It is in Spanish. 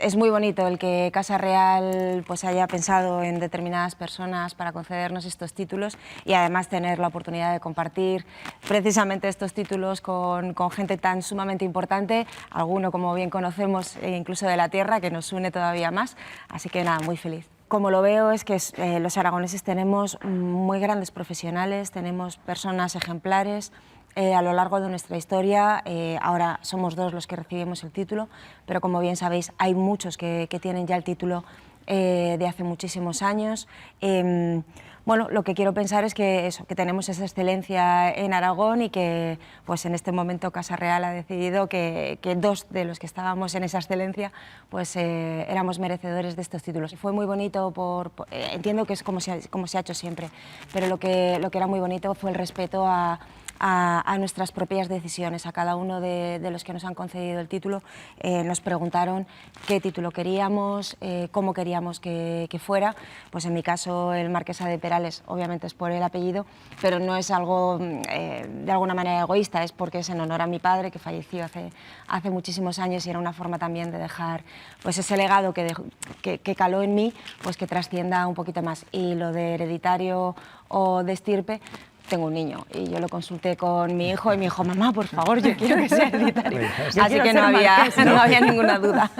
Es muy bonito el que Casa Real pues, haya pensado en determinadas personas para concedernos estos títulos y además tener la oportunidad de compartir precisamente estos títulos con gente tan sumamente importante, alguno como bien conocemos incluso de la tierra, que nos une todavía más, así que nada, muy feliz. Como lo veo es que los aragoneses tenemos muy grandes profesionales, tenemos personas ejemplares, a lo largo de nuestra historia. Ahora somos 2 los que recibimos el título, pero como bien sabéis hay muchos que tienen ya el título de hace muchísimos años. Bueno, lo que quiero pensar es que tenemos esa excelencia en Aragón y que pues, en este momento Casa Real ha decidido que 2 de los que estábamos en esa excelencia pues, éramos merecedores de estos títulos. Fue muy bonito, entiendo que es como se ha hecho siempre, pero lo que era muy bonito fue el respeto a nuestras propias decisiones. A cada uno de los que nos han concedido el título nos preguntaron qué título queríamos, cómo queríamos que fuera. Pues en mi caso el Marquesa de Perales obviamente es por el apellido, pero no es algo de alguna manera egoísta, es porque es en honor a mi padre, que falleció hace muchísimos años, y era una forma también de dejar pues, ese legado que caló en mí, pues que trascienda un poquito más. Y lo de hereditario o de estirpe, tengo un niño y yo lo consulté con mi hijo y me dijo, mamá, por favor, yo quiero que sea hereditario. Así que no había ninguna duda.